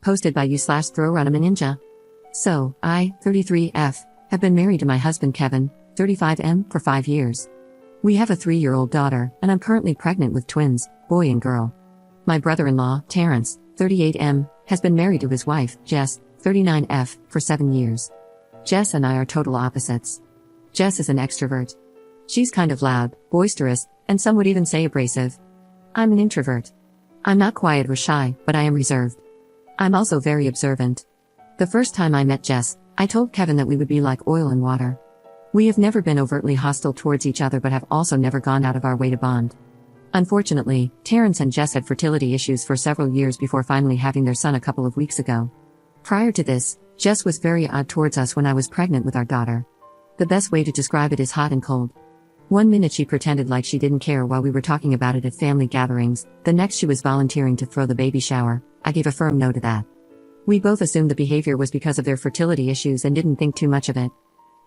Hosted by you/throwrunaninja. So, I, 33F, have been married to my husband Kevin, 35M, for 5 years. We have a 3-year-old daughter, and I'm currently pregnant with twins, boy and girl. My brother-in-law, Terrence, 38M, has been married to his wife, Jess, 39F, for 7 years. Jess and I are total opposites. Jess is an extrovert. She's kind of loud, boisterous, and some would even say abrasive. I'm an introvert. I'm not quiet or shy, but I am reserved. I'm also very observant. The first time I met Jess, I told Kevin that we would be like oil and water. We have never been overtly hostile towards each other but have also never gone out of our way to bond. Unfortunately, Terrence and Jess had fertility issues for several years before finally having their son a couple of weeks ago. Prior to this, Jess was very odd towards us when I was pregnant with our daughter. The best way to describe it is hot and cold. One minute she pretended like she didn't care while we were talking about it at family gatherings, the next she was volunteering to throw the baby shower. I gave a firm no to that. We both assumed the behavior was because of their fertility issues and didn't think too much of it.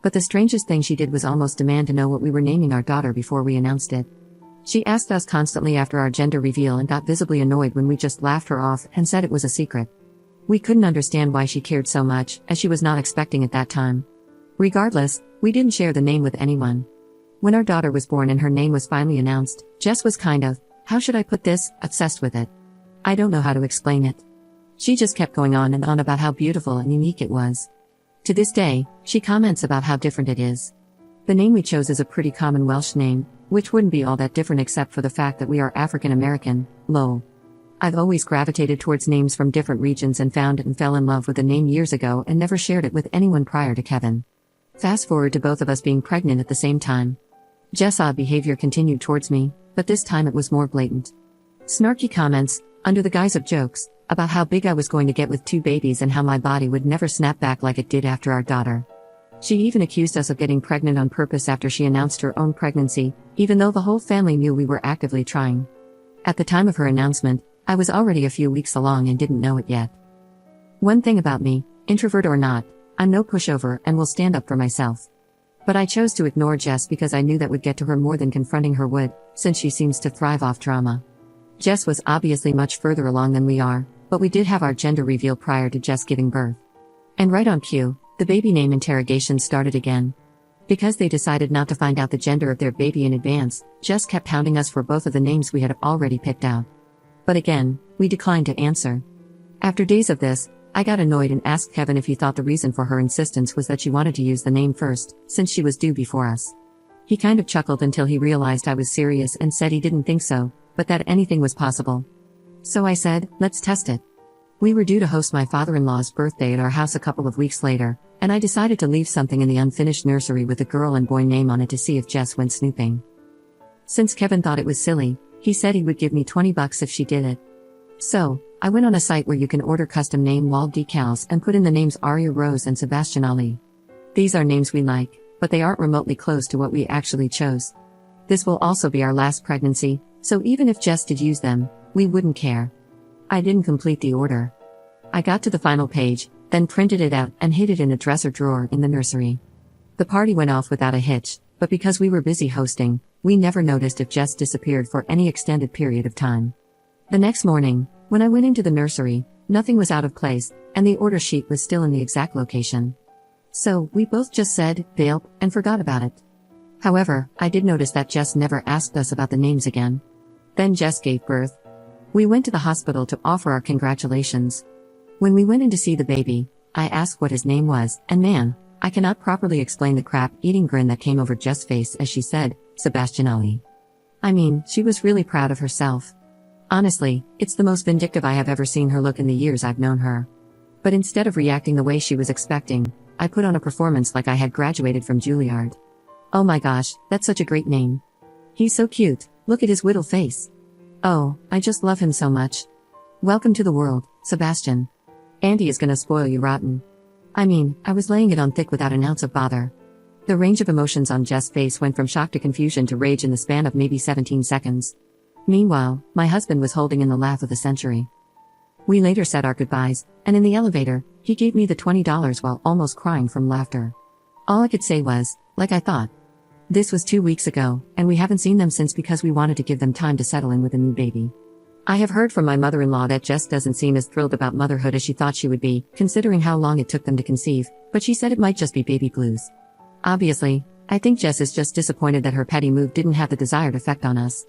But the strangest thing she did was almost demand to know what we were naming our daughter before we announced it. She asked us constantly after our gender reveal and got visibly annoyed when we just laughed her off and said it was a secret. We couldn't understand why she cared so much, as she was not expecting at that time. Regardless, we didn't share the name with anyone. When our daughter was born and her name was finally announced, Jess was kind of, how should I put this, obsessed with it. I don't know how to explain it. She just kept going on and on about how beautiful and unique it was. To this day, she comments about how different it is. The name we chose is a pretty common Welsh name, which wouldn't be all that different except for the fact that we are African American, lol. I've always gravitated towards names from different regions and found it and fell in love with the name years ago and never shared it with anyone prior to Kevin. Fast forward to both of us being pregnant at the same time. Jess' odd behavior continued towards me, but this time it was more blatant. Snarky comments, under the guise of jokes, about how big I was going to get with 2 babies and how my body would never snap back like it did after our daughter. She even accused us of getting pregnant on purpose after she announced her own pregnancy, even though the whole family knew we were actively trying. At the time of her announcement, I was already a few weeks along and didn't know it yet. One thing about me, introvert or not, I'm no pushover and will stand up for myself. But I chose to ignore Jess because I knew that would get to her more than confronting her would, since she seems to thrive off drama. Jess was obviously much further along than we are, but we did have our gender reveal prior to Jess giving birth. And right on cue, the baby name interrogation started again. Because they decided not to find out the gender of their baby in advance, Jess kept hounding us for both of the names we had already picked out. But again, we declined to answer. After days of this, I got annoyed and asked Kevin if he thought the reason for her insistence was that she wanted to use the name first, since she was due before us. He kind of chuckled until he realized I was serious and said he didn't think so, but that anything was possible. So I said, let's test it. We were due to host my father-in-law's birthday at our house a couple of weeks later, and I decided to leave something in the unfinished nursery with a girl and boy name on it to see if Jess went snooping. Since Kevin thought it was silly, he said he would give me $20 if she did it. So, I went on a site where you can order custom name wall decals and put in the names Arya Rose and Sebastian Ali. These are names we like, but they aren't remotely close to what we actually chose. This will also be our last pregnancy, so even if Jess did use them, we wouldn't care. I didn't complete the order. I got to the final page, then printed it out and hid it in a dresser drawer in the nursery. The party went off without a hitch, but because we were busy hosting, we never noticed if Jess disappeared for any extended period of time. The next morning, when I went into the nursery, nothing was out of place, and the order sheet was still in the exact location. So, we both just said, "Bail," and forgot about it. However, I did notice that Jess never asked us about the names again. Then Jess gave birth. We went to the hospital to offer our congratulations. When we went in to see the baby, I asked what his name was, and man, I cannot properly explain the crap-eating grin that came over Jess' face as she said, Sebastian Ali. I mean, she was really proud of herself. Honestly, it's the most vindictive I have ever seen her look in the years I've known her. But instead of reacting the way she was expecting, I put on a performance like I had graduated from Juilliard. Oh my gosh, that's such a great name. He's so cute, look at his whittle face. Oh, I just love him so much. Welcome to the world, Sebastian. Andy is gonna spoil you rotten. I mean, I was laying it on thick without an ounce of bother. The range of emotions on Jess' face went from shock to confusion to rage in the span of maybe 17 seconds. Meanwhile, my husband was holding in the laugh of the century. We later said our goodbyes, and in the elevator, he gave me the $20 while almost crying from laughter. All I could say was, like I thought. This was 2 weeks ago, and we haven't seen them since because we wanted to give them time to settle in with a new baby. I have heard from my mother-in-law that Jess doesn't seem as thrilled about motherhood as she thought she would be, considering how long it took them to conceive, but she said it might just be baby blues. Obviously, I think Jess is just disappointed that her petty move didn't have the desired effect on us.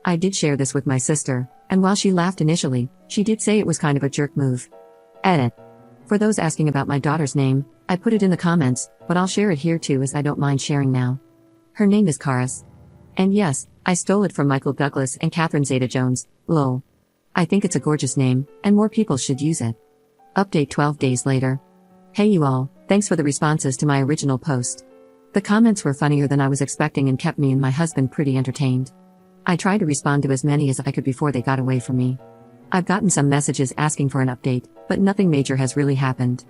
I did share this with my sister, and while she laughed initially, she did say it was kind of a jerk move. Edit. For those asking about my daughter's name, I put it in the comments, but I'll share it here too as I don't mind sharing now. Her name is Karis. And yes, I stole it from Michael Douglas and Catherine Zeta-Jones, lol. I think it's a gorgeous name, and more people should use it. Update 12 days later. Hey you all, thanks for the responses to my original post. The comments were funnier than I was expecting and kept me and my husband pretty entertained. I tried to respond to as many as I could before they got away from me. I've gotten some messages asking for an update, but nothing major has really happened.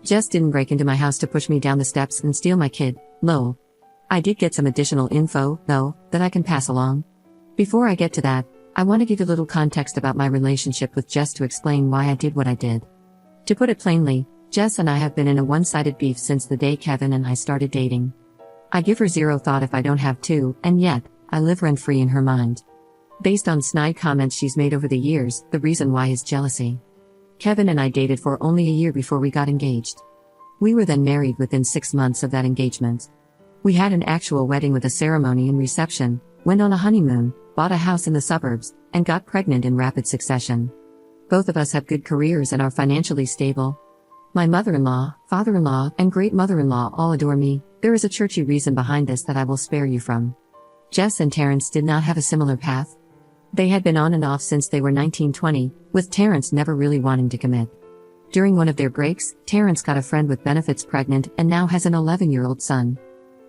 Jess didn't break into my house to push me down the steps and steal my kid, lol. I did get some additional info, though, that I can pass along. Before I get to that, I want to give a little context about my relationship with Jess to explain why I did what I did. To put it plainly, Jess and I have been in a one-sided beef since the day Kevin and I started dating. I give her zero thought if I don't have to, and yet, I live rent-free in her mind. Based on snide comments she's made over the years, the reason why is jealousy. Kevin and I dated for only a year before we got engaged. We were then married within 6 months of that engagement. We had an actual wedding with a ceremony and reception, went on a honeymoon, bought a house in the suburbs, and got pregnant in rapid succession. Both of us have good careers and are financially stable. My mother-in-law, father-in-law, and great-mother-in-law all adore me. There is a churchy reason behind this that I will spare you from. Jess and Terrence did not have a similar path. They had been on and off since they were 19-20, with Terrence never really wanting to commit. During one of their breaks, Terrence got a friend with benefits pregnant and now has an 11-year-old son.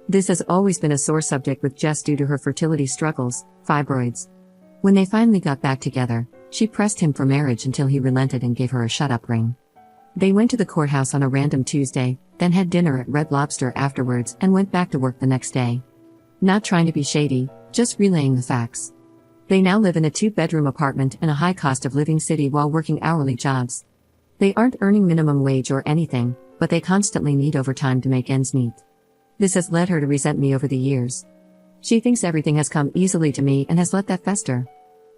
This has always been a sore subject with Jess due to her fertility struggles, fibroids. When they finally got back together, she pressed him for marriage until he relented and gave her a shut-up ring. They went to the courthouse on a random Tuesday, then had dinner at Red Lobster afterwards and went back to work the next day. Not trying to be shady, just relaying the facts. They now live in a 2-bedroom apartment in a high cost of living city while working hourly jobs. They aren't earning minimum wage or anything, but they constantly need overtime to make ends meet. This has led her to resent me over the years. She thinks everything has come easily to me and has let that fester.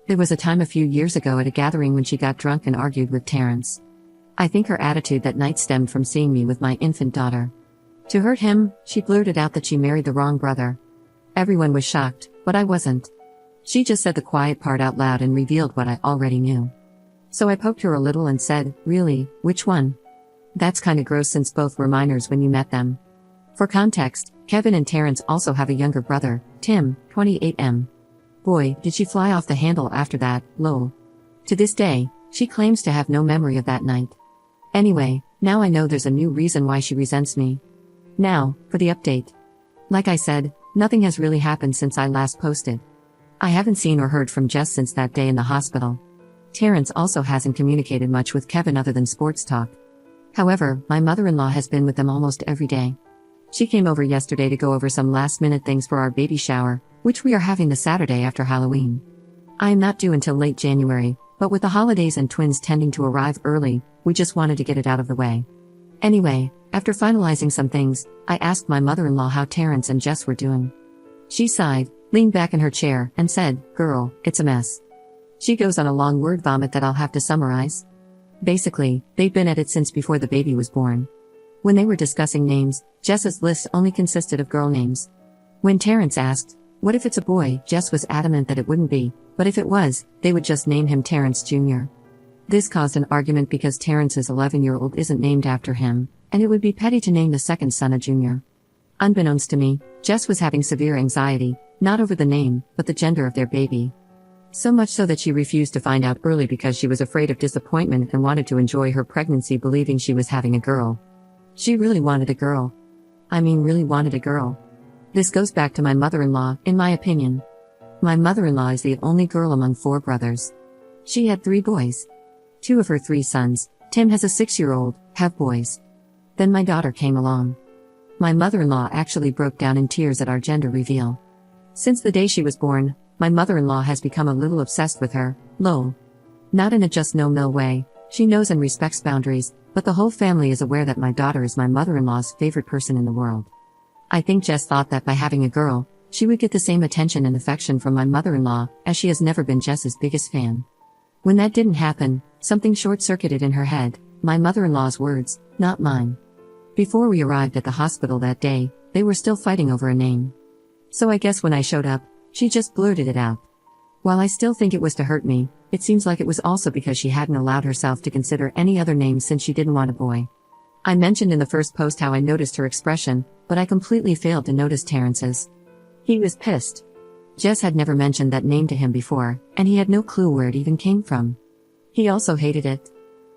There was a time a few years ago at a gathering when she got drunk and argued with Terrence. I think her attitude that night stemmed from seeing me with my infant daughter. To hurt him, she blurted out that she married the wrong brother. Everyone was shocked, but I wasn't. She just said the quiet part out loud and revealed what I already knew. So I poked her a little and said, "Really, which one? That's kinda gross since both were minors when you met them." For context, Kevin and Terrence also have a younger brother, Tim, 28M. Boy, did she fly off the handle after that, lol. To this day, she claims to have no memory of that night. Anyway, now I know there's a new reason why she resents me. Now, for the update. Like I said, nothing has really happened since I last posted. I haven't seen or heard from Jess since that day in the hospital. Terrence also hasn't communicated much with Kevin other than sports talk. However, my mother-in-law has been with them almost every day. She came over yesterday to go over some last-minute things for our baby shower, which we are having the Saturday after Halloween. I am not due until late January, but with the holidays and twins tending to arrive early, we just wanted to get it out of the way. Anyway, after finalizing some things, I asked my mother-in-law how Terrence and Jess were doing. She sighed, leaned back in her chair, and said, "Girl, it's a mess." She goes on a long word vomit that I'll have to summarize. Basically, they've been at it since before the baby was born. When they were discussing names, Jess's list only consisted of girl names. When Terrence asked, "What if it's a boy?" Jess was adamant that it wouldn't be, but if it was, they would just name him Terrence Jr. This caused an argument because Terrence's 11-year-old isn't named after him, and it would be petty to name the second son a junior. Unbeknownst to me, Jess was having severe anxiety, not over the name, but the gender of their baby. So much so that she refused to find out early because she was afraid of disappointment and wanted to enjoy her pregnancy believing she was having a girl. She really wanted a girl. I mean really wanted a girl. This goes back to my mother-in-law, in my opinion. My mother-in-law is the only girl among 4 brothers. She had 3 boys. 2 of her 3 sons, Tim has a 6-year-old, have boys. Then my daughter came along. My mother-in-law actually broke down in tears at our gender reveal. Since the day she was born, my mother-in-law has become a little obsessed with her, lol. Not in a just no-no way, she knows and respects boundaries, but the whole family is aware that my daughter is my mother-in-law's favorite person in the world. I think Jess thought that by having a girl, she would get the same attention and affection from my mother-in-law, as she has never been Jess's biggest fan. When that didn't happen, something short-circuited in her head, my mother-in-law's words, not mine. Before we arrived at the hospital that day, they were still fighting over a name. So I guess when I showed up, she just blurted it out. While I still think it was to hurt me, it seems like it was also because she hadn't allowed herself to consider any other name since she didn't want a boy. I mentioned in the first post how I noticed her expression, but I completely failed to notice Terrence's. He was pissed. Jess had never mentioned that name to him before, and he had no clue where it even came from. He also hated it.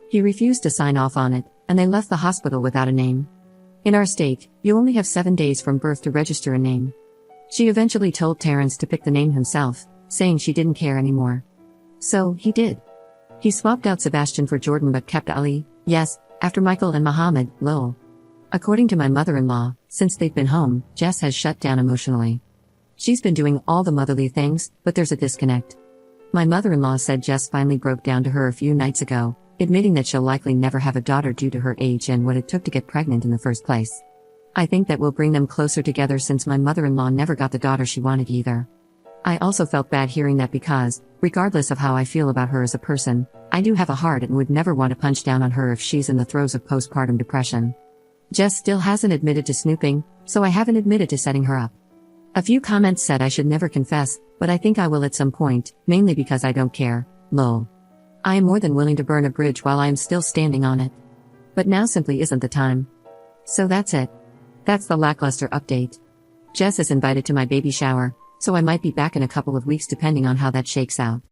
He refused to sign off on it, and they left the hospital without a name. In our state, you only have 7 days from birth to register a name. She eventually told Terrence to pick the name himself, saying she didn't care anymore. So, he did. He swapped out Sebastian for Jordan but kept Ali, yes, after Michael and Muhammad, lol. According to my mother-in-law, since they've been home, Jess has shut down emotionally. She's been doing all the motherly things, but there's a disconnect. My mother-in-law said Jess finally broke down to her a few nights ago, admitting that she'll likely never have a daughter due to her age and what it took to get pregnant in the first place. I think that will bring them closer together since my mother-in-law never got the daughter she wanted either. I also felt bad hearing that because, regardless of how I feel about her as a person, I do have a heart and would never want to punch down on her if she's in the throes of postpartum depression. Jess still hasn't admitted to snooping, so I haven't admitted to setting her up. A few comments said I should never confess, but I think I will at some point, mainly because I don't care, lol. I am more than willing to burn a bridge while I am still standing on it. But now simply isn't the time. So that's it. That's the lackluster update. Jess is invited to my baby shower, so I might be back in a couple of weeks depending on how that shakes out.